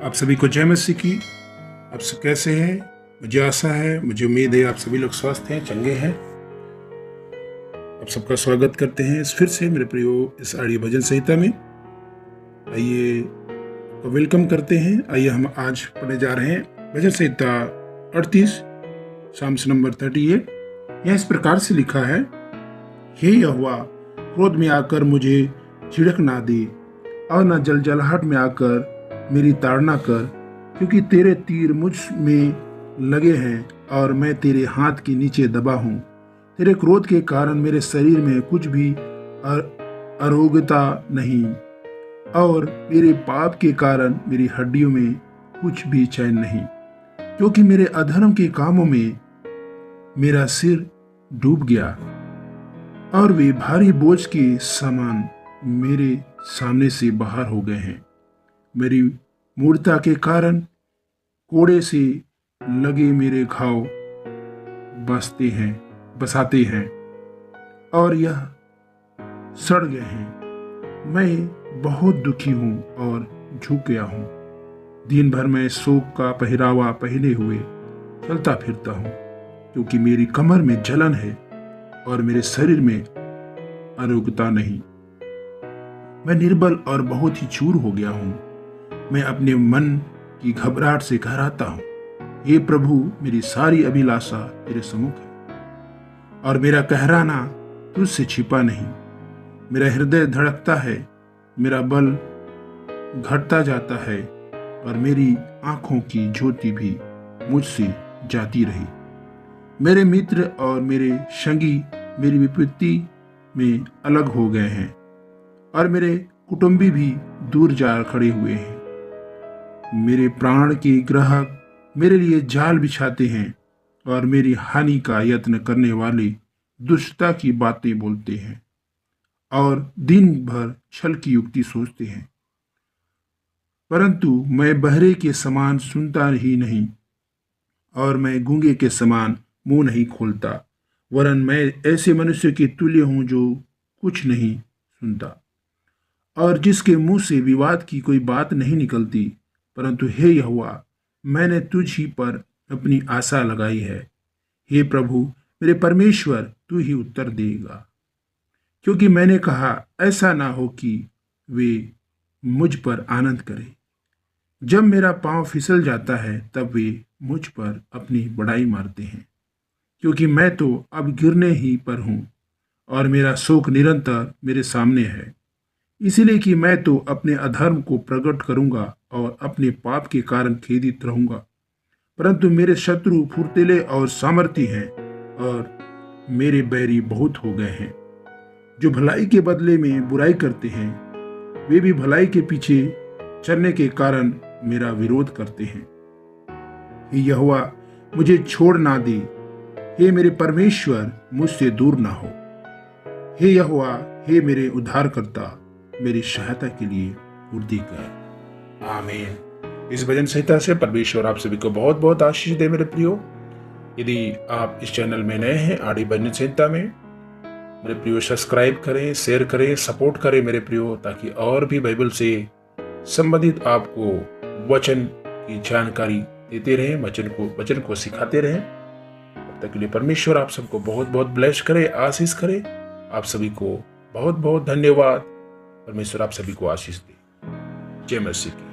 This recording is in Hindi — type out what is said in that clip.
आप सभी को जय मसीह की। आप सब कैसे हैं? मुझे आशा है, मुझे उम्मीद है आप सभी लोग स्वस्थ हैं, चंगे हैं। आप सबका स्वागत करते हैं फिर से मेरे प्रियो इस ऑडियो भजन संहिता में। आइए तो वेलकम करते हैं। आइए हम आज पढ़ने जा रहे हैं भजन संहिता 38 साम्स नंबर 38। यह इस प्रकार से लिखा है, हे यहोवा, क्रोध में आकर मुझे झिड़क ना दे और न जलजलाहट में आकर मेरी ताड़ना कर, क्योंकि तेरे तीर मुझ में लगे हैं और मैं तेरे हाथ के नीचे दबा हूँ। तेरे क्रोध के कारण मेरे शरीर में कुछ भी अरोगता नहीं और मेरे पाप के कारण मेरी हड्डियों में कुछ भी चैन नहीं, क्योंकि मेरे अधर्म के कामों में मेरा सिर डूब गया और वे भारी बोझ के समान मेरे सामने से बाहर हो गए हैं। मेरी मूर्खता के कारण कोड़े से लगे मेरे घाव बसाते हैं और यह सड़ गए हैं। मैं बहुत दुखी हूँ और झुक गया हूँ। दिन भर मैं शोक का पहरावा पहने हुए चलता फिरता हूँ, क्योंकि मेरी कमर में जलन है और मेरे शरीर में आरोग्यता नहीं। मैं निर्बल और बहुत ही चूर हो गया हूँ। मैं अपने मन की घबराहट से घबराता हूँ। हे प्रभु, मेरी सारी अभिलाषा तेरे सम्मुख है और मेरा कहराना तुझसे छिपा नहीं। मेरा हृदय धड़कता है, मेरा बल घटता जाता है और मेरी आंखों की ज्योति भी मुझसे जाती रही। मेरे मित्र और मेरे संगी मेरी विपत्ति में अलग हो गए हैं और मेरे कुटुंबी भी दूर जा खड़े हुए हैं। मेरे प्राण के ग्राहक मेरे लिए जाल बिछाते हैं और मेरी हानि का यत्न करने वाले दुष्टता की बातें बोलते हैं और दिन भर छल की युक्ति सोचते हैं। परंतु मैं बहरे के समान सुनता ही नहीं और मैं गूंगे के समान मुंह नहीं खोलता, वरन मैं ऐसे मनुष्य के तुल्य हूं जो कुछ नहीं सुनता और जिसके मुंह से विवाद की कोई बात नहीं निकलती। परंतु हे यहोवा, मैंने तुझ ही पर अपनी आशा लगाई है। हे प्रभु, मेरे परमेश्वर, तू ही उत्तर देगा, क्योंकि मैंने कहा ऐसा ना हो कि वे मुझ पर आनंद करें। जब मेरा पांव फिसल जाता है तब वे मुझ पर अपनी बड़ाई मारते हैं, क्योंकि मैं तो अब गिरने ही पर हूं और मेरा शोक निरंतर मेरे सामने है। इसलिए कि मैं तो अपने अधर्म को प्रकट करूंगा और अपने पाप के कारण खेदित रहूंगा। परंतु मेरे शत्रु फुर्तीले और सामर्थी हैं और मेरे बैरी बहुत हो गए हैं। जो भलाई के बदले में बुराई करते हैं, वे भी भलाई के पीछे चलने के कारण मेरा विरोध करते हैं। हे यहोवा, मुझे छोड़ ना दे। हे मेरे परमेश्वर, मुझसे दूर ना हो। हे यहोवा, हे मेरे उद्धारकर्ता, मेरी सहायता के लिए फुर्ती कर। आमीन। इस भजन संहिता से परमेश्वर आप सभी को बहुत बहुत आशीष दे मेरे प्रियो। यदि आप इस चैनल में नए हैं ऑडियो भजन संहिता में, मेरे प्रियो सब्सक्राइब करें, शेयर करें, सपोर्ट करें मेरे प्रियो, ताकि और भी बाइबल से संबंधित आपको वचन की जानकारी देते रहें, वचन को सिखाते रहें। तब तक के लिए परमेश्वर आप सबको बहुत बहुत ब्लेस करे, आशीष करे। आप सभी को बहुत बहुत धन्यवाद। परमेश्वर आप सभी को आशीष दे। जय मसीह की।